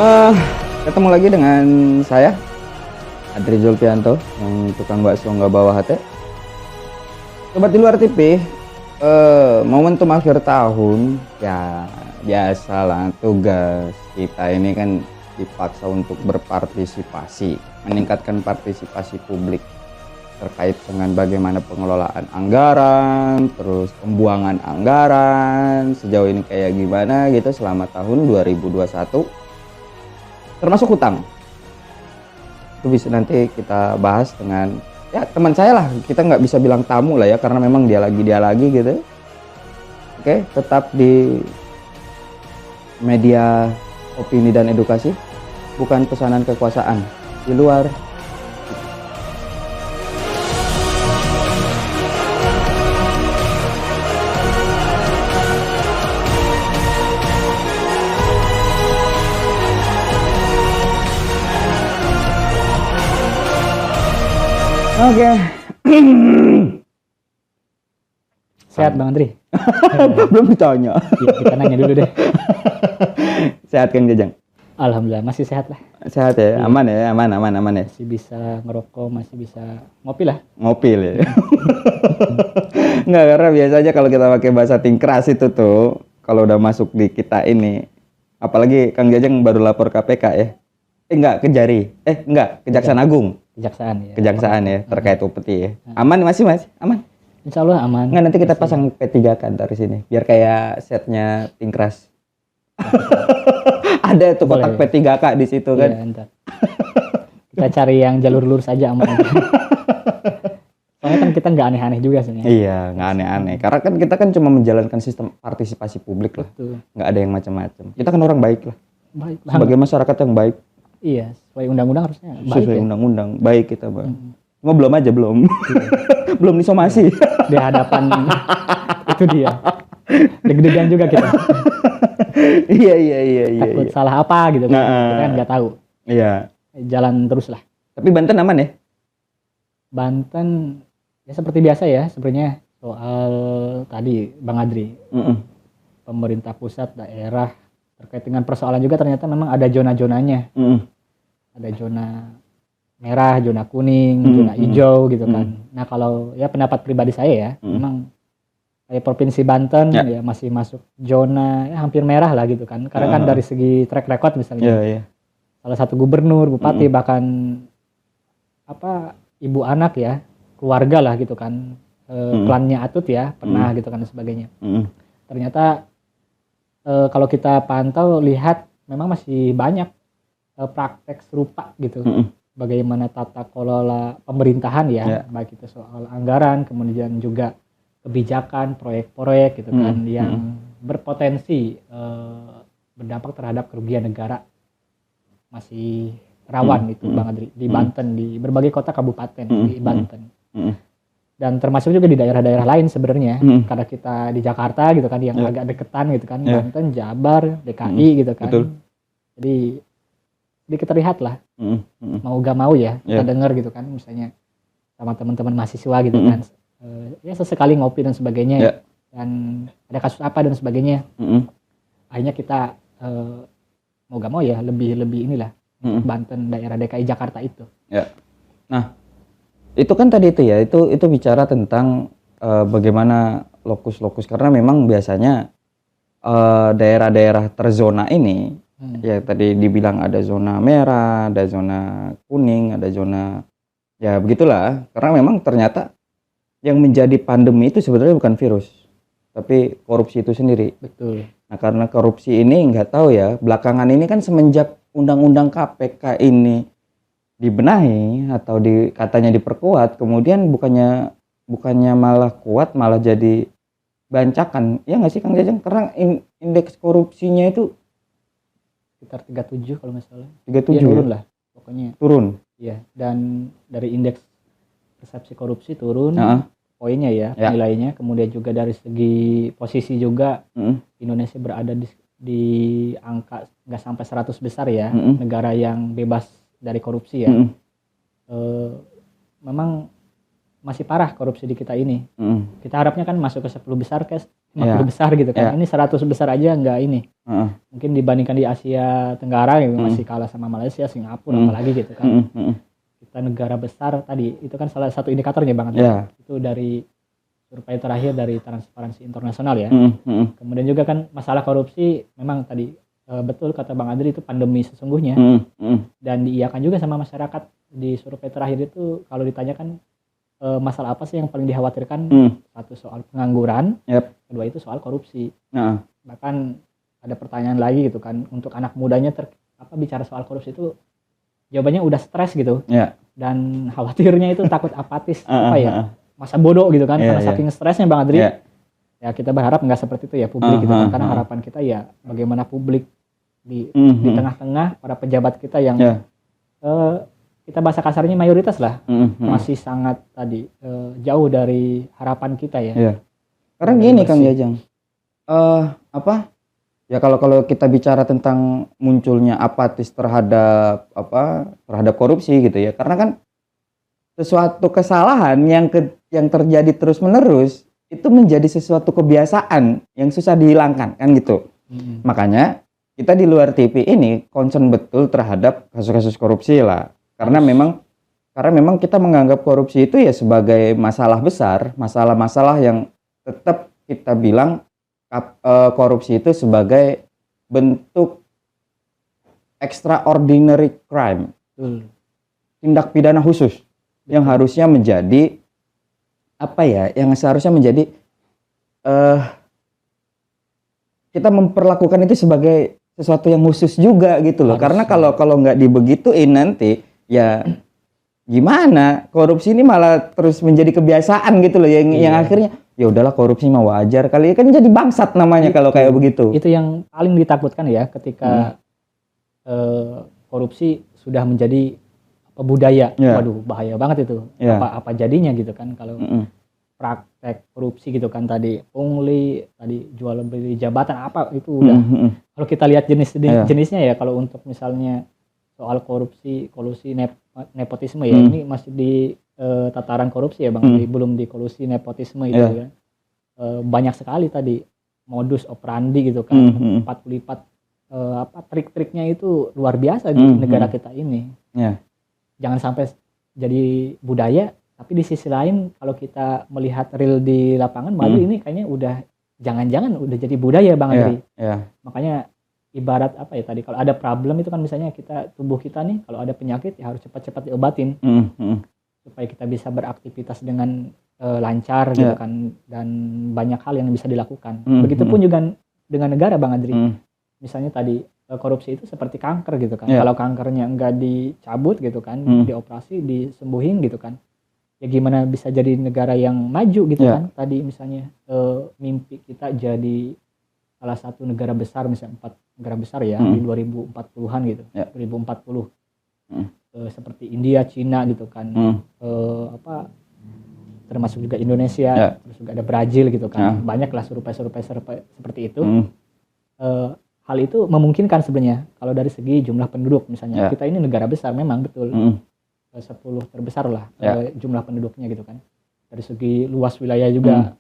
Eh, Ketemu lagi dengan saya, Adri Zulfianto, yang tukang bakso nggak bawa hati. Sobat di luar TV, momentum akhir tahun, ya biasalah tugas kita ini kan dipaksa untuk berpartisipasi, meningkatkan partisipasi publik terkait dengan bagaimana pengelolaan anggaran, terus pembuangan anggaran, sejauh ini kayak gimana gitu selama tahun 2021. Termasuk hutang. Itu bisa nanti kita bahas dengan ya teman saya lah. Kita nggak bisa bilang tamu lah ya, karena memang dia lagi gitu. Oke, tetap di media opini dan edukasi, bukan pesanan kekuasaan. Di luar. Oke. Sehat Bang Andri? Belum ditanya. Ya, kita nanya dulu deh. Sehat kan Jajang? Alhamdulillah masih sehat lah. Sehat ya, Iya. aman ya, aman ya. Masih bisa ngerokok, masih bisa ngopi lah. Ngopil ya. Nggak, karena biasanya kalau kita pakai bahasa tingkras itu tuh, kalau udah masuk di kita ini, apalagi Kang Jajang baru lapor KPK ya. Kejaksaan Agung. Kejaksaan ya. Kejaksaan ya, terkait upeti ya. Aman masih Mas? Aman? Insya Allah aman. Nggak, nanti kita Masih. pasang P3 kan di sini, biar kayak setnya tingkras. Ada tuh kotak Boleh. P3K di situ kan. Iya, entar. Kita cari yang jalur lurus aja aman aja. Soalnya kan kita nggak aneh-aneh juga sebenarnya. Iya, nggak aneh-aneh. Karena kan kita kan cuma menjalankan sistem partisipasi publik lah. Betul. Nggak ada yang macam-macam. Kita kan orang baik lah. Baik banget. Sebagai masyarakat yang baik. Iya, sesuai undang-undang harusnya baik Sesuai ya. undang-undang. Baik kita, Bang. Cuma belum. Belum disomasi. Di hadapan itu dia. Deg-degan juga kita. Iya. Takut salah apa gitu kan. Nah, Kita kan nggak tahu. Iya. Jalan terus lah. Tapi Banten aman ya? Banten ya seperti biasa ya sebenarnya soal tadi Bang Adri, pemerintah pusat daerah terkait dengan persoalan juga ternyata memang ada zona-zonanya, ada zona merah, zona kuning, zona hijau gitu kan. Nah kalau ya pendapat pribadi saya ya memang kayak provinsi Banten Ya. ya masih masuk zona ya hampir merah lah gitu kan, karena kan dari segi track record misalnya Iya. salah satu gubernur, bupati bahkan apa ibu anak ya keluarga lah gitu kan, klannya Atut ya pernah gitu kan dan sebagainya. Ternyata kalau kita pantau lihat memang masih banyak praktek serupa gitu. Bagaimana tata kelola pemerintahan ya, baik itu soal anggaran, kemudian juga kebijakan, proyek-proyek gitu kan yang berpotensi berdampak terhadap kerugian negara masih rawan itu Bang Adri di Banten, di berbagai kota kabupaten di Banten. Dan termasuk juga di daerah-daerah lain sebenarnya, karena kita di Jakarta gitu kan yang agak deketan gitu kan, Banten, Jabar, DKI gitu kan. Betul. Jadi kita lihat lah, mau gak mau ya kita dengar gitu kan, misalnya sama teman-teman mahasiswa gitu kan, ya sesekali ngopi dan sebagainya, dan ada kasus apa dan sebagainya. Akhirnya kita mau gak mau ya lebih inilah Banten, daerah DKI Jakarta itu. Ya. Nah, itu kan tadi itu ya, itu bicara tentang bagaimana lokus-lokus, karena memang biasanya daerah-daerah terzona ini ya tadi dibilang ada zona merah, ada zona kuning, ada zona ya begitulah, karena memang ternyata yang menjadi pandemi itu sebenarnya bukan virus, tapi korupsi itu sendiri. Betul. Nah, karena korupsi ini nggak tahu ya, belakangan ini kan semenjak undang-undang KPK ini dibenahi atau katanya diperkuat, kemudian bukannya malah kuat, malah jadi bancakan. Ya nggak sih Kang Jajang? Karena indeks korupsinya itu Sekitar 37 kalau nggak salah. 37 Ya, turun ya? lah pokoknya. Turun. Ya, dan dari indeks persepsi korupsi turun poinnya ya, nilainya. Kemudian juga dari segi posisi juga Indonesia berada di angka nggak sampai 100 besar ya, negara yang bebas dari korupsi ya. Memang masih parah korupsi di kita ini. Kita harapnya kan masuk ke 10 besar, 50 besar gitu kan. Ini 100 besar aja nggak ini. Mungkin dibandingkan di Asia Tenggara yang masih kalah sama Malaysia, Singapura apalagi gitu kan. Kita negara besar tadi, itu kan salah satu indikatornya Bang. Itu dari survei terakhir dari Transparansi Internasional ya. Kemudian juga kan masalah korupsi memang tadi betul kata Bang Adri, itu pandemi sesungguhnya. Dan diiyakan juga sama masyarakat di survei terakhir itu kalau ditanyakan masalah apa sih yang paling dikhawatirkan? Satu soal pengangguran, kedua itu soal korupsi. Bahkan ada pertanyaan lagi gitu kan, untuk anak mudanya bicara soal korupsi itu jawabannya udah stres gitu. Dan khawatirnya itu takut apatis masa bodoh gitu kan, karena saking stresnya Bang Adri. Ya kita berharap nggak seperti itu ya publik gitu kan, karena harapan kita ya bagaimana publik di tengah-tengah para pejabat kita yang kita bahasa kasarnya mayoritas lah, masih sangat tadi jauh dari harapan kita ya. Karena gini Kang Jajang, ya kalau kita bicara tentang munculnya apatis terhadap korupsi gitu ya, karena kan sesuatu kesalahan yang terjadi terus menerus itu menjadi sesuatu kebiasaan yang susah dihilangkan kan gitu. Makanya kita di luar TV ini concern betul terhadap kasus-kasus korupsi lah. Karena memang kita menganggap korupsi itu ya sebagai masalah besar, masalah-masalah yang tetap kita bilang korupsi itu sebagai bentuk extraordinary crime, tindak pidana khusus yang harusnya menjadi kita memperlakukan itu sebagai sesuatu yang khusus juga gitu loh. Karena kalau nggak dibegituin nanti ya gimana, korupsi ini malah terus menjadi kebiasaan gitu loh yang akhirnya ya udahlah korupsi mah wajar kali, kan jadi bangsat namanya kalau kayak begitu. Itu yang paling ditakutkan ya ketika korupsi sudah menjadi budaya. Waduh bahaya banget itu. Apa jadinya gitu kan kalau praktek korupsi gitu kan, tadi pungli, tadi jual beli jabatan itu udah. Kalau kita lihat jenisnya ya, kalau untuk misalnya soal korupsi, kolusi, nepotisme ya, ini masih di tataran korupsi ya Bang, belum di kolusi nepotisme itu ya. Banyak sekali tadi modus operandi gitu kan, 40 lipat trik-triknya itu luar biasa di negara kita ini. Jangan sampai jadi budaya, tapi di sisi lain kalau kita melihat real di lapangan, malu ini kayaknya udah jangan-jangan udah jadi budaya Bang Adri. Makanya ibarat tadi kalau ada problem itu kan, misalnya tubuh kita nih kalau ada penyakit ya harus cepat-cepat diobatin supaya kita bisa beraktivitas dengan lancar gitu kan, dan banyak hal yang bisa dilakukan. Begitupun juga dengan negara Bang Adri. Misalnya tadi korupsi itu seperti kanker gitu kan. Kalau kankernya enggak dicabut gitu kan, dioperasi, disembuhin gitu kan, ya gimana bisa jadi negara yang maju gitu kan. Tadi misalnya mimpi kita jadi salah satu negara besar, misalnya 4 negara besar ya di 2040-an gitu. 2040 seperti India, Cina gitu kan, termasuk juga Indonesia, terus juga ada Brazil gitu kan. Banyaklah survei-survei seperti itu. Hal itu memungkinkan sebenarnya kalau dari segi jumlah penduduk. Misalnya kita ini negara besar memang betul, 10 terbesar lah jumlah penduduknya gitu kan. Dari segi luas wilayah juga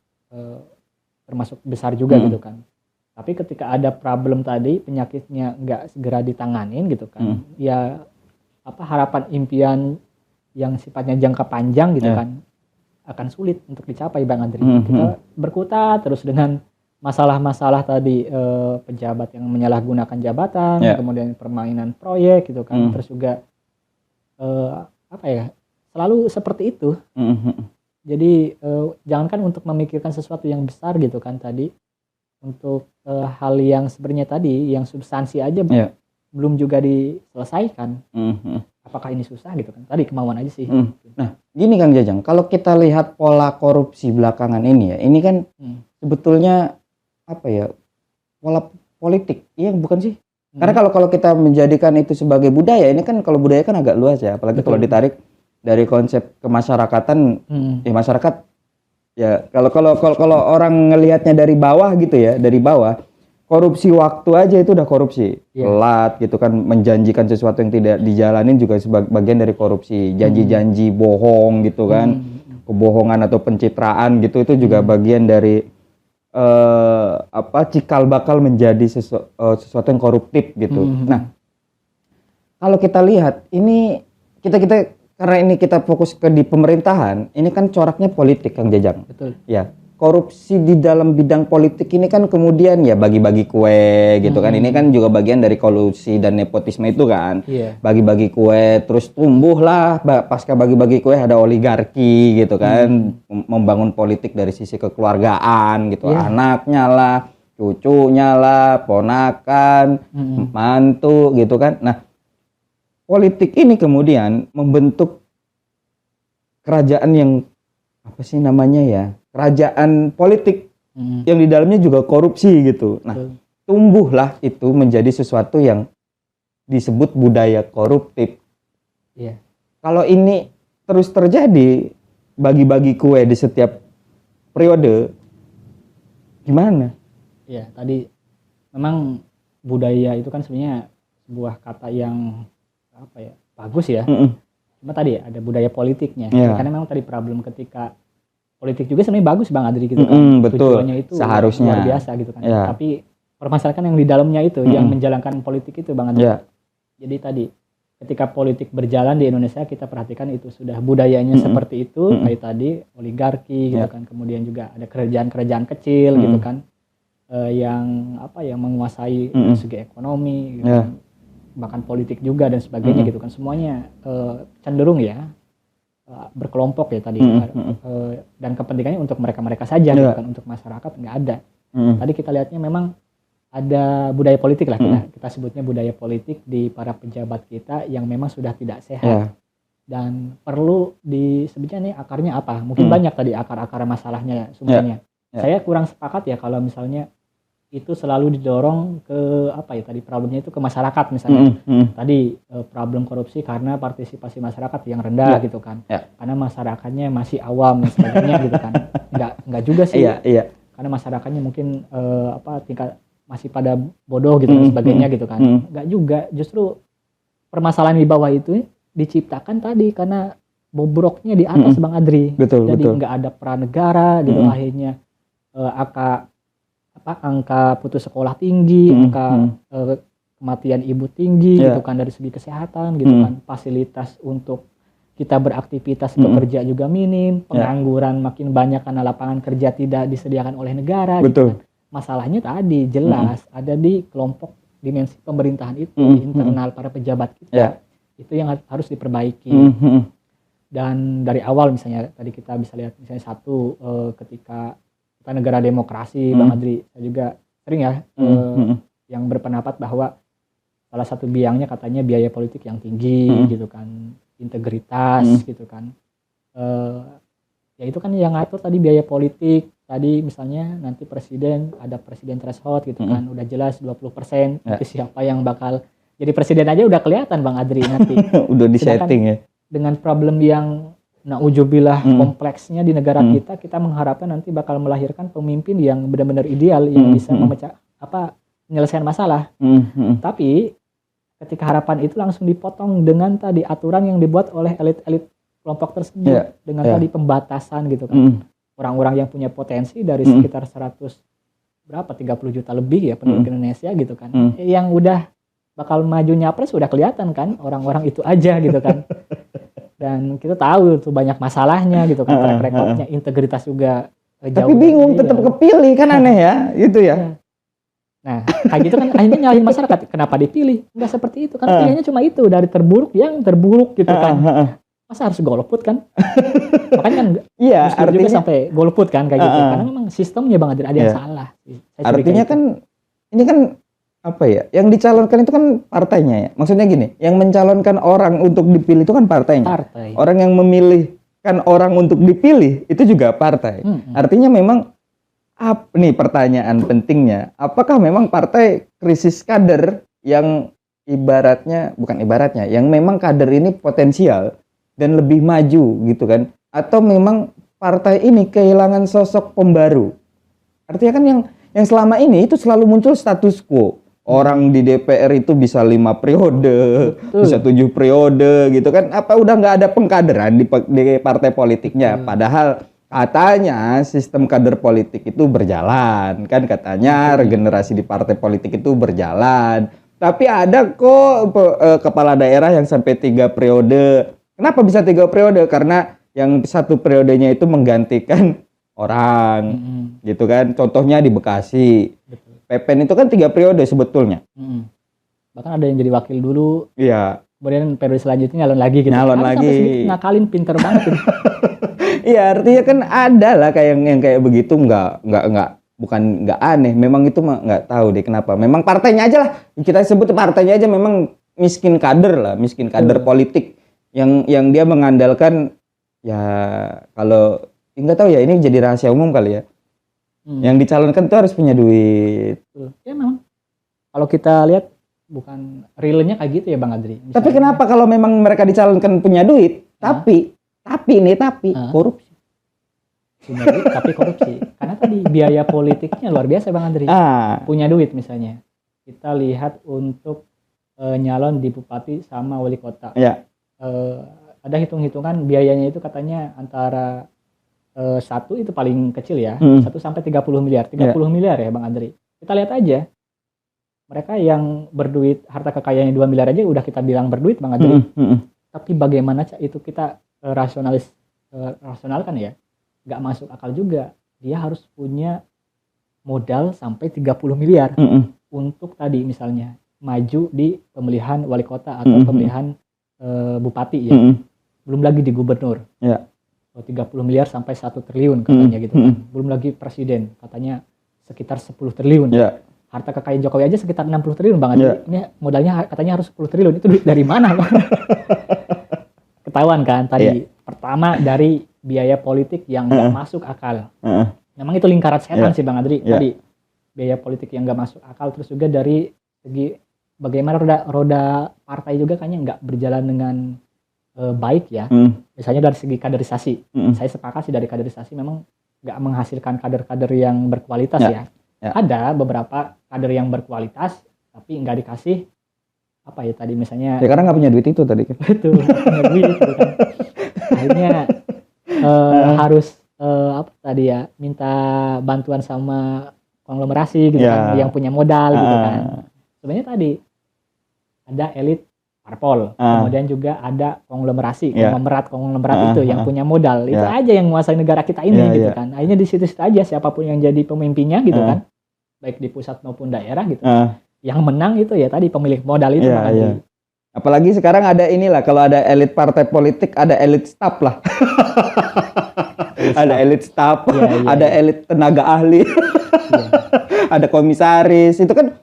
termasuk besar juga gitu kan. Tapi ketika ada problem tadi, penyakitnya nggak segera ditanganin gitu kan, ya harapan impian yang sifatnya jangka panjang gitu kan akan sulit untuk dicapai Bang Adri. Kita berkutat terus dengan masalah-masalah tadi, pejabat yang menyalahgunakan jabatan, kemudian permainan proyek gitu kan, terus juga selalu seperti itu. Jadi jangankan untuk memikirkan sesuatu yang besar gitu kan tadi, untuk hal yang sebenarnya tadi yang substansi aja belum juga diselesaikan. Apakah ini susah gitu kan? Tadi kemauan aja sih. Nah, gini Kang Jajang, kalau kita lihat pola korupsi belakangan ini ya, ini kan sebetulnya pola politik, iya bukan sih? Karena kalau kita menjadikan itu sebagai budaya, ini kan kalau budaya kan agak luas ya, apalagi kalau ditarik dari konsep kemasyarakatan, masyarakat ya kalau orang ngelihatnya dari bawah gitu ya, dari bawah, korupsi waktu aja itu udah korupsi, telat gitu kan, menjanjikan sesuatu yang tidak dijalanin juga sebagai bagian dari korupsi, janji-janji bohong gitu kan, kebohongan atau pencitraan gitu itu juga bagian dari cikal bakal menjadi sesuatu yang koruptif gitu. Nah, kalau kita lihat ini kita karena ini kita fokus di pemerintahan, ini kan coraknya politik Kang Jajang. Betul. Ya, korupsi di dalam bidang politik ini kan kemudian ya bagi-bagi kue gitu kan. Ini kan juga bagian dari kolusi dan nepotisme itu kan. Iya. Bagi-bagi kue, terus tumbuhlah pasca bagi-bagi kue ada oligarki gitu kan. Membangun politik dari sisi kekeluargaan gitu. Anaknya lah, cucunya lah, ponakan, mantu gitu kan. Nah, politik ini kemudian membentuk kerajaan yang apa sih namanya ya? Kerajaan politik yang di dalamnya juga korupsi gitu. Nah, tumbuhlah itu menjadi sesuatu yang disebut budaya koruptif. Iya. Kalau ini terus terjadi bagi-bagi kue di setiap periode, gimana? Iya, tadi memang budaya itu kan sebenarnya sebuah kata yang apa ya, bagus ya. Cuma tadi ada budaya politiknya. Karena memang tadi problem ketika politik juga sebenarnya bagus Bang Adri gitu kan. Betul. Tujuannya itu seharusnya luar biasa gitu kan. Tapi permasalahan yang di dalamnya itu yang menjalankan politik itu Bang Adri. Jadi tadi ketika politik berjalan di Indonesia kita perhatikan itu sudah budayanya seperti itu, kayak tadi oligarki gitu kan. Kemudian juga ada kerajaan-kerajaan kecil gitu kan. Yang apa yang menguasai segi ekonomi gitu kan. Bahkan politik juga dan sebagainya gitu kan. Semuanya cenderung ya berkelompok ya tadi dan kepentingannya untuk mereka saja bukan untuk masyarakat, nggak ada. Tadi kita lihatnya memang ada budaya politik lah kita sebutnya budaya politik di para pejabat kita yang memang sudah tidak sehat dan perlu disebutnya nih akarnya apa, mungkin banyak tadi akar-akar masalahnya sumbernya. Saya kurang sepakat ya kalau misalnya itu selalu didorong ke apa ya tadi problemnya itu ke masyarakat misalnya. Tadi problem korupsi karena partisipasi masyarakat yang rendah gitu kan. Karena masyarakatnya masih awam dan sebagainya gitu kan. Enggak juga sih. Karena masyarakatnya mungkin tingkat masih pada bodoh gitu dan sebagainya gitu kan. Enggak juga, justru permasalahan di bawah itu diciptakan tadi karena bobroknya di atas Bang Adri. Jadi enggak ada peran negara gitu akhirnya angka putus sekolah tinggi, angka kematian ibu tinggi gitu kan dari segi kesehatan gitu kan, fasilitas untuk kita beraktivitas bekerja juga minim, pengangguran makin banyak karena lapangan kerja tidak disediakan oleh negara gitu kan. Masalahnya tadi jelas ada di kelompok dimensi pemerintahan itu, internal para pejabat kita. Itu yang harus diperbaiki. Dan dari awal misalnya tadi kita bisa lihat misalnya satu ketika kita negara demokrasi Bang Adri, saya juga sering ya yang berpendapat bahwa salah satu biangnya katanya biaya politik yang tinggi gitu kan, integritas gitu kan, ya itu kan yang ngatur tadi biaya politik tadi misalnya nanti presiden ada presiden threshold gitu kan, udah jelas 20% nanti siapa yang bakal jadi presiden aja udah kelihatan Bang Adri nanti. Udah di setting ya. Dengan problem yang naujubillah kompleksnya di negara kita mengharapkan nanti bakal melahirkan pemimpin yang benar-benar ideal yang bisa menyelesaikan masalah. Tapi ketika harapan itu langsung dipotong dengan tadi aturan yang dibuat oleh elit-elit kelompok tersebut dengan tadi pembatasan gitu kan. Orang-orang yang punya potensi dari sekitar 30 juta lebih ya penduduk Indonesia gitu kan. Yang udah bakal maju nyapres sudah kelihatan kan orang-orang itu aja gitu kan. Dan kita tahu tuh banyak masalahnya gitu kan, track recordnya, integritas juga jauh. Tapi bingung tetap kepilih kan, aneh ya, gitu ya. Nah, kayak gitu kan akhirnya nyalahin masyarakat, kenapa dipilih? Enggak seperti itu kan, pilihannya cuma itu, dari terburuk yang terburuk gitu kan. Masa harus golput kan? Makanya kan artinya juga sampai golput kan kayak gitu, karena memang sistemnya Bang Adri ada yang salah. Artinya kan ini kan apa ya, yang dicalonkan itu kan partainya ya. Maksudnya gini, yang mencalonkan orang untuk dipilih itu kan partainya. Orang yang memilihkan orang untuk dipilih itu juga partai. Artinya memang nih pertanyaan pentingnya, apakah memang partai krisis kader yang yang memang kader ini potensial dan lebih maju gitu kan, atau memang partai ini kehilangan sosok pembaru? Artinya kan yang selama ini itu selalu muncul status quo. Orang di DPR itu bisa 5 periode, bisa 7 periode gitu kan. Apa udah nggak ada pengkaderan di partai politiknya? Padahal katanya sistem kader politik itu berjalan, kan katanya regenerasi di partai politik itu berjalan. Tapi ada kok kepala daerah yang sampai 3 periode. Kenapa bisa 3 periode? Karena yang 1 periodenya itu menggantikan orang, gitu kan. Contohnya di Bekasi. Betul. Pepen itu kan 3 periode sebetulnya. Bahkan ada yang jadi wakil dulu. Iya. Kemudian periode selanjutnya nyalon lagi gitu. Nyalon lagi. Sampai segitu ngakalin, pinter banget gitu. Iya, artinya kan ada lah kayak yang kayak begitu, bukan nggak aneh, memang itu nggak tahu deh kenapa. Memang partainya aja lah, kita sebut partainya aja memang miskin kader politik yang dia mengandalkan ya kalau nggak tahu ya, ini jadi rahasia umum kali ya. Yang dicalonkan tuh harus punya duit. Ya memang. Kalau kita lihat bukan realnya kayak gitu ya Bang Adri. Misalnya, tapi kenapa kalau memang mereka dicalonkan punya duit, tapi korupsi. Punya duit tapi korupsi. Karena tadi biaya politiknya luar biasa Bang Andri. Punya duit misalnya. Kita lihat untuk nyalon di bupati sama wali kota. Ya. Ada hitung-hitungan biayanya itu katanya antara 1 itu paling kecil ya. 1 sampai 30 miliar. 30 miliar ya Bang Andri. Kita lihat aja. Mereka yang berduit, harta kekayaannya 2 miliar aja udah kita bilang berduit Bang Andri. Tapi bagaimana itu kita rasionalkan ya, nggak masuk akal juga. Dia harus punya modal sampai 30 miliar untuk tadi misalnya maju di pemilihan wali kota atau pemilihan bupati ya. Belum lagi di gubernur. 30 miliar sampai 1 triliun katanya gitu kan. Belum lagi presiden katanya sekitar 10 triliun. Harta kekayaan Jokowi aja sekitar 60 triliun Bang Andri. Ini modalnya katanya harus 10 triliun. Itu duit dari mana Bang? Ketahuan kan tadi. Pertama dari biaya politik yang nggak masuk akal. Memang itu lingkaran setan sih Bang Adri. Tadi biaya politik yang nggak masuk akal, terus juga dari segi bagaimana roda partai juga kayaknya nggak berjalan dengan baik ya. Misalnya dari segi kaderisasi. Saya sepakat sih dari kaderisasi memang nggak menghasilkan kader-kader yang berkualitas ya. Ada beberapa kader yang berkualitas tapi nggak dikasih apa ya tadi misalnya ya karena nggak punya duit itu tadi. Betul, punya duit gitu kan. Akhirnya harus apa tadi ya, minta bantuan sama konglomerasi gitu kan, yang punya modal gitu kan. Sebenarnya tadi ada elit parpol, kemudian juga ada konglomerasi, konglomerat itu yang punya modal. Itu aja yang menguasai negara kita ini gitu kan. Akhirnya di situ aja siapapun yang jadi pemimpinnya gitu kan, baik di pusat maupun daerah gitu. Yang menang itu ya tadi pemilik modal itu. Apalagi sekarang ada inilah, kalau ada elit partai politik ada elit staff lah. Ada elit staff, ada elit tenaga ahli, ada komisaris. Itu kan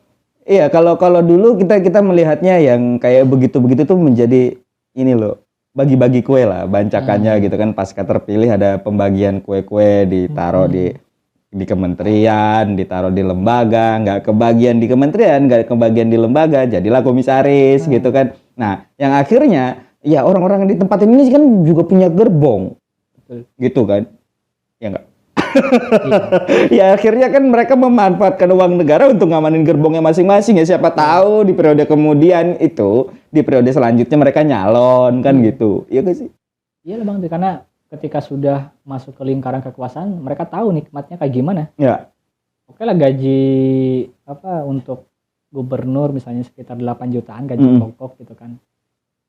iya, kalau dulu kita melihatnya yang kayak begitu-begitu tuh menjadi ini loh, bagi-bagi kue lah bancakannya gitu kan. Pasca terpilih ada pembagian kue-kue ditaruh di kementerian, ditaruh di lembaga, nggak kebagian di kementerian, nggak kebagian di lembaga, jadilah komisaris gitu kan. Nah, yang akhirnya ya orang-orang di tempat ini kan juga punya gerbong, gitu kan, ya nggak? Ya akhirnya kan mereka memanfaatkan uang negara untuk ngamanin gerbongnya masing-masing ya. Siapa tahu di periode kemudian itu, di periode selanjutnya mereka nyalon kan gitu, iya gak sih? Iya Bang, karena ketika sudah masuk ke lingkaran kekuasaan, mereka tahu nikmatnya kayak gimana. Oke lah gaji apa untuk gubernur misalnya sekitar 8 jutaan gaji pokok gitu kan.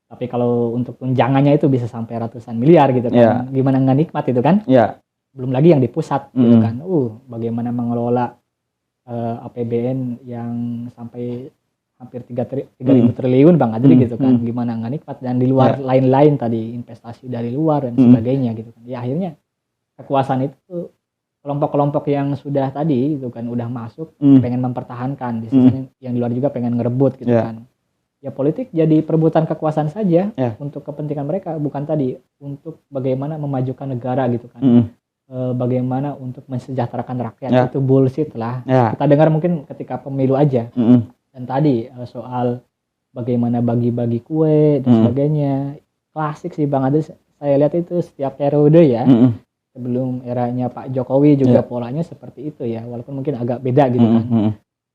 Tapi kalau untuk tunjangannya itu bisa sampai ratusan miliar gitu kan. Gimana nggak nikmat itu kan? Belum lagi yang di pusat gitu kan. Bagaimana mengelola APBN yang sampai hampir 3.000 triliun Bang Adri gitu kan. Gimana nggak nikmat, dan di luar lain-lain tadi investasi dari luar dan sebagainya gitu kan. Ya akhirnya kekuasaan itu kelompok-kelompok yang sudah tadi itu kan udah masuk pengen mempertahankan, di sini yang di luar juga pengen ngerebut gitu kan. Ya politik jadi perebutan kekuasaan saja untuk kepentingan mereka, bukan tadi untuk bagaimana memajukan negara gitu kan. Bagaimana untuk mensejahterakan rakyat, itu bullshit lah. Kita dengar mungkin ketika pemilu aja. Dan tadi soal bagaimana bagi-bagi kue dan sebagainya, klasik sih Bang Adri. Saya lihat itu setiap periode ya. Sebelum eranya Pak Jokowi juga polanya seperti itu ya, walaupun mungkin agak beda gitu kan.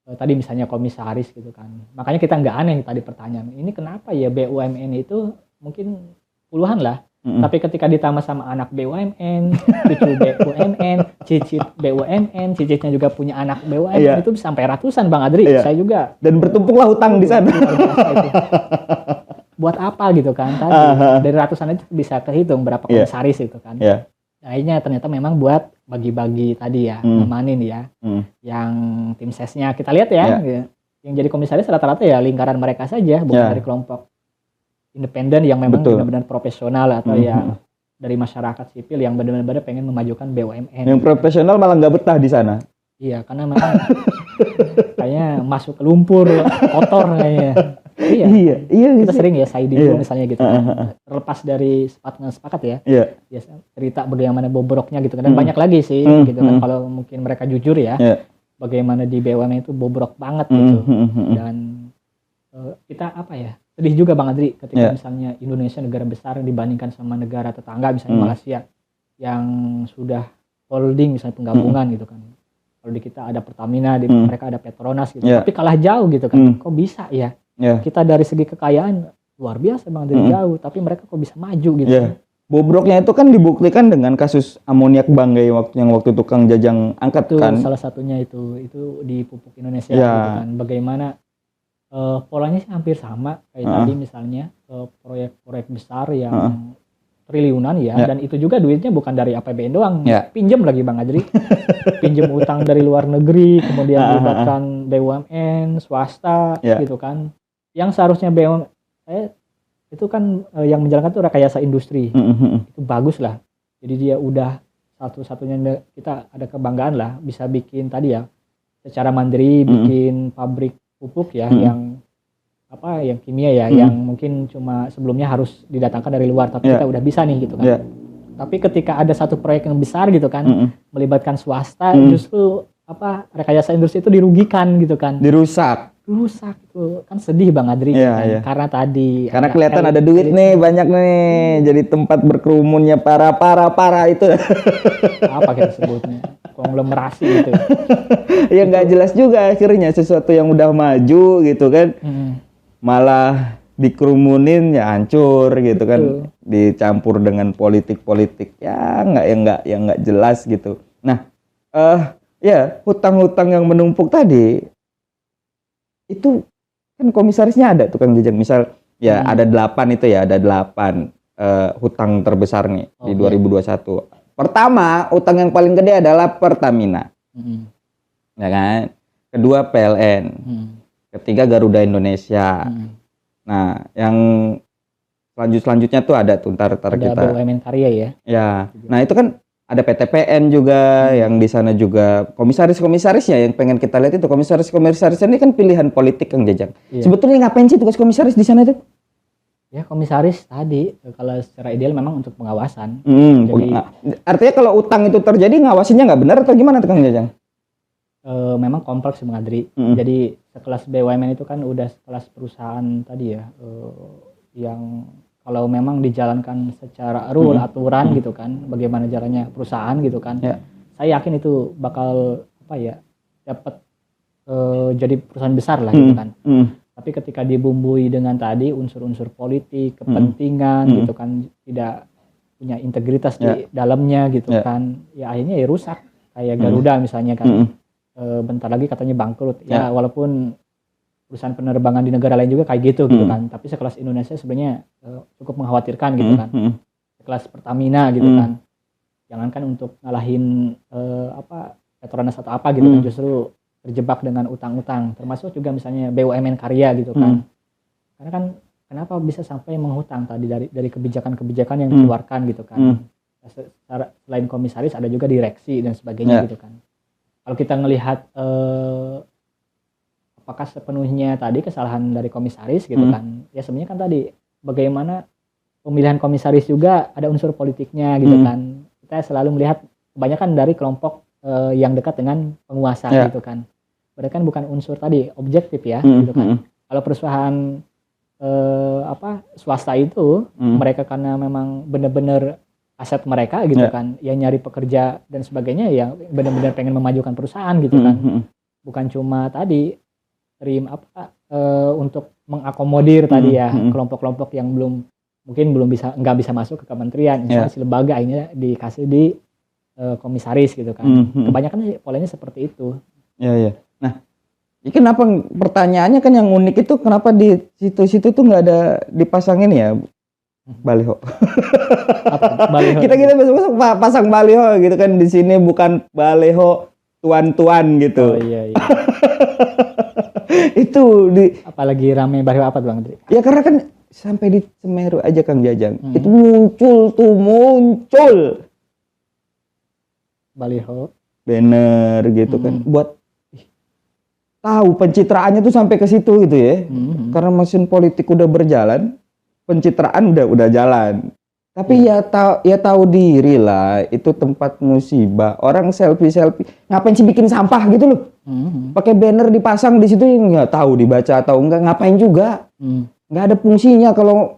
Tadi misalnya komisaris gitu kan. Makanya kita nggak aneh tadi pertanyaan, ini kenapa ya BUMN itu mungkin puluhan lah. Tapi ketika ditambah sama anak BUMN, cucu BUMN, cicit BUMN, cicitnya juga punya anak BUMN, itu sampai ratusan Bang Adri. Saya juga. Dan bertumpuklah hutang di sana. Luar biasa itu. Buat apa gitu kan tadi? Dari ratusan itu bisa kehitung berapa komisaris itu kan. Akhirnya ternyata memang buat bagi-bagi tadi ya, ngemanin ya. Yang tim sesnya kita lihat ya, yang jadi komisaris rata-rata ya lingkaran mereka saja, bukan dari kelompok independen yang memang benar-benar profesional atau yang dari masyarakat sipil yang benar-benar pengen memajukan BUMN. Yang profesional malah nggak betah di sana. Iya, karena memang kayaknya masuk ke lumpur, kotor kayaknya. Iya. Kita sering ya Saidi misalnya gitu. Terlepas dari sepakat ya. Biasa cerita bagaimana bobroknya gitu kan. Dan banyak lagi sih gitu kan, kalau mungkin mereka jujur ya. Bagaimana di BUMN itu bobrok banget gitu. Dan kita apa ya? Sedih juga Bang Adri ketika misalnya Indonesia negara besar dibandingkan sama negara tetangga misalnya Malaysia yang sudah holding misalnya penggabungan gitu kan. Kalau di kita ada Pertamina, di mereka ada Petronas gitu. Tapi kalah jauh gitu kan. Kok bisa ya? Kita dari segi kekayaan luar biasa Bang Adri jauh, tapi mereka kok bisa maju gitu. Bobroknya itu kan dibuktikan dengan kasus amoniak Banggai yang waktu tukang Jajang angkat itu kan. Salah satunya itu di pupuk Indonesia gitu kan. Bagaimana polanya sih hampir sama kayak tadi misalnya proyek-proyek besar yang triliunan ya, dan itu juga duitnya bukan dari APBN doang, pinjam lagi Bang Adri, pinjam utang dari luar negeri, kemudian melibatkan BUMN, swasta gitu kan, yang seharusnya BUMN itu kan yang menjalankan itu rekayasa industri, itu bagus lah, jadi dia udah satu-satunya kita ada kebanggaan lah bisa bikin tadi ya secara mandiri bikin pabrik pupuk ya yang kimia ya yang mungkin cuma sebelumnya harus didatangkan dari luar, tapi kita udah bisa nih gitu kan. Tapi ketika ada satu proyek yang besar gitu kan melibatkan swasta, justru rekayasa industri itu dirugikan gitu kan. Dirusak itu kan sedih Bang Adri kan? Karena tadi kelihatan ada duit nih banyak nih, jadi tempat berkerumunnya para itu. Apa kita sebutnya? Konglomerasi gitu. Ya nggak jelas juga akhirnya sesuatu yang udah maju gitu kan. Malah dikerumunin ya hancur gitu kan. Dicampur dengan politik ya nggak jelas gitu. Nah, hutang-hutang yang menumpuk tadi itu kan komisarisnya ada tukang jajang misal ada 8 itu ya, ada 8 hutang terbesar nih di 2021. Pertama, utang yang paling gede adalah Pertamina. Ya kan? Kedua PLN. Ketiga Garuda Indonesia. Nah, yang selanjutnya tuh ada tuh ntar kita. Ada BUMN Karya ya. Ya. Nah, itu kan ada PTPN juga yang di sana juga komisarisnya yang pengen kita lihat itu komisaris ini kan pilihan politik Kang Jajang. Sebetulnya ngapain sih tugas komisaris di sana itu? Ya komisaris tadi kalau secara ideal memang untuk pengawasan. Jadi artinya kalau utang itu terjadi ngawasinnya nggak benar atau gimana Kang Jajang? Memang kompleks Bang Adri. Jadi sekelas BUMN itu kan udah sekelas perusahaan tadi ya yang kalau memang dijalankan secara rule aturan gitu kan, bagaimana jalannya perusahaan gitu kan. Saya yakin itu bakal dapat jadi perusahaan besar lah gitu kan. Tapi ketika dibumbui dengan tadi unsur-unsur politik, kepentingan gitu kan, tidak punya integritas di dalamnya gitu kan, ya akhirnya ya rusak. Kayak Garuda misalnya kan, bentar lagi katanya bangkrut. Ya walaupun perusahaan penerbangan di negara lain juga kayak gitu gitu kan, tapi sekelas Indonesia sebenarnya cukup mengkhawatirkan gitu kan. Sekelas Pertamina gitu kan, jangankan untuk ngalahin Petronas atau apa gitu kan, justru terjebak dengan utang-utang, termasuk juga misalnya BUMN Karya gitu kan. Karena kan kenapa bisa sampai menghutang tadi dari kebijakan-kebijakan yang dikeluarkan gitu kan. Selain komisaris ada juga direksi dan sebagainya gitu kan. Kalau kita ngelihat apakah sepenuhnya tadi kesalahan dari komisaris gitu kan. Ya sebenarnya kan tadi bagaimana pemilihan komisaris juga ada unsur politiknya gitu kan. Kita selalu melihat kebanyakan dari kelompok yang dekat dengan penguasa gitu kan. Mereka kan bukan unsur tadi objektif ya gitu kan. Kalau perusahaan swasta itu mereka karena memang benar-benar aset mereka gitu kan, yang nyari pekerja dan sebagainya, yang benar-benar pengen memajukan perusahaan gitu kan. Bukan cuma tadi untuk mengakomodir tadi ya kelompok-kelompok yang belum mungkin nggak bisa masuk ke kementerian, instansi lembaga, akhirnya dikasih di komisaris gitu kan. Kebanyakan sih polanya seperti itu. Iya. Nah, ini kenapa pertanyaannya kan yang unik itu kenapa di situ-situ tuh nggak ada dipasangin ya baliho? Baliho. Kita besok pasang baliho gitu kan, di sini bukan baliho tuan-tuan gitu. Oh iya. Itu apalagi rame baliho apa tuh Bang Dri? Ya karena kan sampai di Semeru aja Kang Jajang. Itu muncul baliho, banner gitu kan, buat tahu pencitraannya tuh sampai ke situ gitu ya. Karena mesin politik udah berjalan, pencitraan udah jalan. Tapi ya tahu diri lah, itu tempat musibah. Orang selfie, ngapain sih bikin sampah gitu loh? Pakai banner dipasang di situ, nggak tahu dibaca atau enggak, ngapain juga? Nggak ada fungsinya. Kalau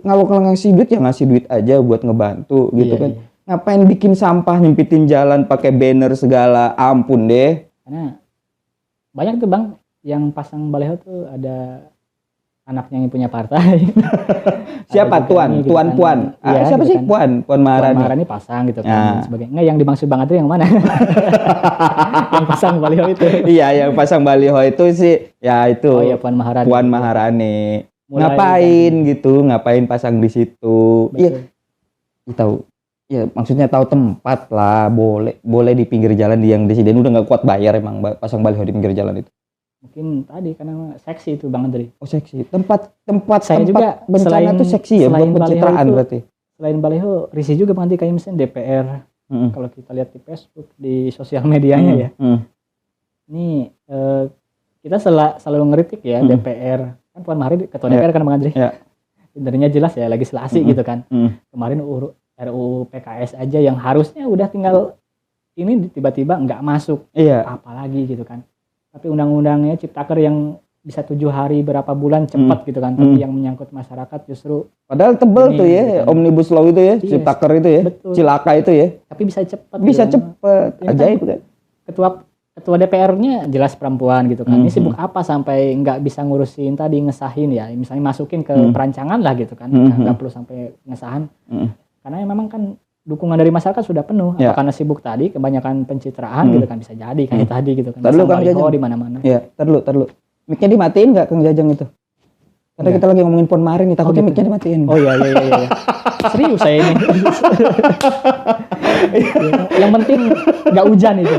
ngasih duit ya ngasih duit aja buat ngebantu gitu kan. Iya. Ngapain bikin sampah, nyempitin jalan pakai banner segala, ampun deh. Karena banyak tuh Bang yang pasang baliho tuh ada anaknya yang punya partai. Siapa Puan? Ya, siapa gitu sih kan. Puan Maharani? Puan Maharani pasang gitu kan, sebagainya. Nggak, yang dimaksud Bang Adri yang mana? Yang pasang baliho itu. Iya, yang pasang baliho itu sih ya itu. Oh iya, Puan Maharani. Puan Maharani. Ngapain gitu? Ngapain pasang di situ? Iya. Tahu. Ya maksudnya tahu tempat lah, boleh di pinggir jalan yang disediain, udah nggak kuat bayar emang pasang baliho di pinggir jalan itu. Mungkin tadi karena seksi itu Bang Andri. Oh seksi. Tempat saya juga bencana tuh seksi ya buat pencitraan berarti. Selain baliho, risih juga Bang Andri, kayak misalnya DPR. Kalau kita lihat di Facebook, di sosial medianya ya. Ini kita selalu ngeritik ya DPR. Kan Puan Maharani ketua DPR kan Bang Andri. Sebenarnya jelas ya legislasi gitu kan. Kemarin RUU PKS aja yang harusnya udah tinggal ini tiba-tiba nggak masuk. Apalagi gitu kan. Tapi undang-undangnya Ciptaker yang bisa 7 hari berapa bulan cepat gitu kan. Tapi yang menyangkut masyarakat justru padahal tebel tuh ya, gitu kan. Omnibus Law itu ya, Ciptaker itu ya. Betul. Cilaka itu ya. Tapi bisa cepat. Bisa gitu cepat. Kan. Ajaib kan. Ketua DPR-nya jelas perempuan gitu kan. Ini sibuk apa sampai nggak bisa ngurusin tadi, ngesahin ya. Misalnya masukin ke perancangan lah gitu kan. Nggak perlu sampai ngesahan. Karena memang kan dukungan dari masyarakat sudah penuh. Apa karena sibuk tadi, kebanyakan pencitraan gitu kan, bisa jadi kayak tadi gitu kan. Terlalu Kang Jajang di mana-mana. Iya, terlalu. Mic-nya dimatiin nggak Kang Jajang itu? Karena kita lagi ngomongin Puan Maharani, takutnya gitu. mic-nya dimatiin. Oh iya. Serius saya ini. Yang penting nggak hujan itu.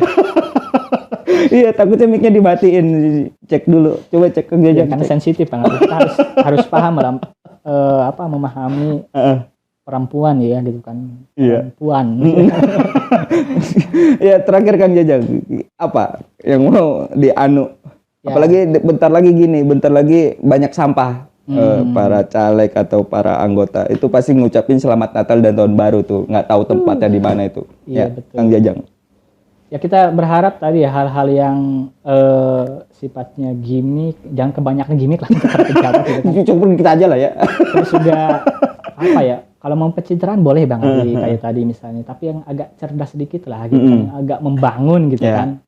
Iya, takutnya mic-nya dimatiin. Cek dulu. Coba cek Kang Jajang. Karena sensitif banget. Kita harus paham dalam memahami perempuan ya gitu kan. Perempuan. Ya terakhir Kang Jajang, apa yang mau dianu? Apalagi bentar lagi banyak sampah. Para caleg atau para anggota itu pasti ngucapin selamat Natal dan Tahun Baru tuh, nggak tahu tempatnya di mana itu. Iya, betul. Kang Jajang. Ya kita berharap tadi ya hal-hal yang sifatnya gimmick, jangan kebanyakan gimmick lah kita pejabat gitu kan. Cukup kita aja lah ya. Terus juga apa ya? Kalau mau pencitraan boleh Bang kayak tadi misalnya, tapi yang agak cerdas sedikit lah gitu kan, agak membangun gitu kan.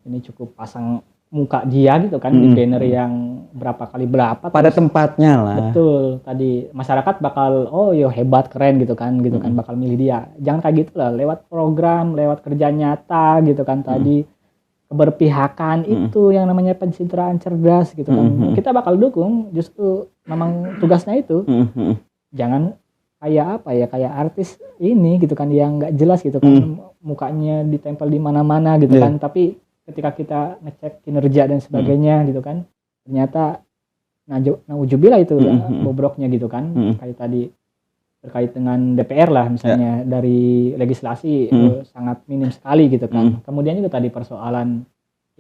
Ini cukup pasang muka dia gitu kan di banner yang berapa kali berapa pada tempatnya lah. Betul, tadi masyarakat bakal hebat keren gitu kan bakal milih dia. Jangan kayak gitu lah, lewat program, lewat kerja nyata gitu kan tadi, keberpihakan itu yang namanya pencitraan cerdas gitu kan. Kita bakal dukung, justru memang tugasnya itu. Jangan kayak kayak artis ini gitu kan yang nggak jelas gitu kan, mukanya ditempel di mana-mana gitu kan, tapi ketika kita ngecek kinerja dan sebagainya gitu kan, ternyata naujubillah itu bobroknya gitu kan. Kayak tadi terkait dengan DPR lah misalnya, dari legislasi sangat minim sekali gitu kan. Kemudian itu tadi persoalan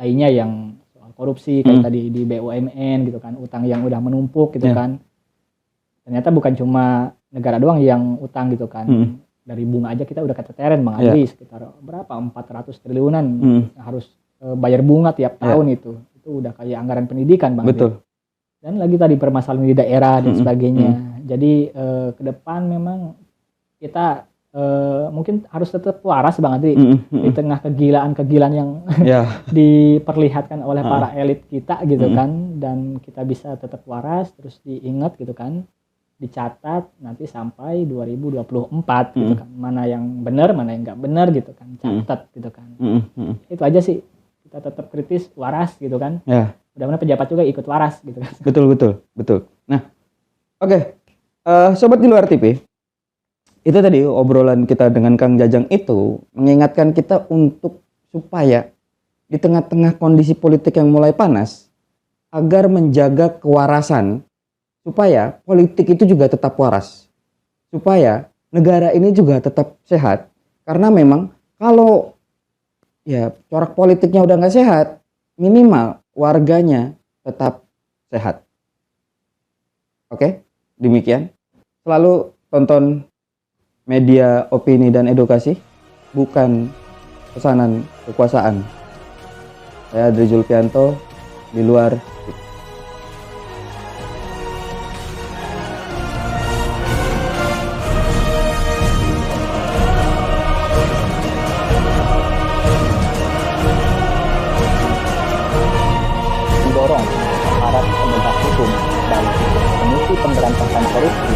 lainnya yang soal korupsi kayak tadi di BUMN gitu kan, utang yang udah menumpuk gitu kan. Ternyata bukan cuma negara doang yang utang gitu kan. Dari bunga aja kita udah keteteren Bang Adri, sekitar berapa 400 triliunan harus bayar bunga tiap tahun itu udah kayak anggaran pendidikan Bang. Betul. Dan lagi tadi permasalahan di daerah dan sebagainya. Jadi ke depan memang kita mungkin harus tetap waras Bang Adri di tengah kegilaan yang diperlihatkan oleh para elit kita gitu kan, dan kita bisa tetap waras, terus diingat gitu kan. dicatat nanti sampai 2024 gitu kan. Mana yang benar, mana yang nggak benar gitu kan. Catat gitu kan. Itu aja sih. Kita tetap kritis, waras gitu kan. Ya. Mudah-mudahan pejabat juga ikut waras gitu kan. Betul. Nah, oke. Sobat di luar TV, itu tadi obrolan kita dengan Kang Jajang itu mengingatkan kita untuk supaya di tengah-tengah kondisi politik yang mulai panas, agar menjaga kewarasan, supaya politik itu juga tetap waras, supaya negara ini juga tetap sehat. Karena memang kalau ya corak politiknya udah nggak sehat, minimal warganya tetap sehat. Oke, demikian. Selalu tonton media opini dan edukasi, bukan pesanan kekuasaan. Saya Adri Zulfianto, di luar Mendorong aparat penegak hukum dan Komisi Pemberantasan Korupsi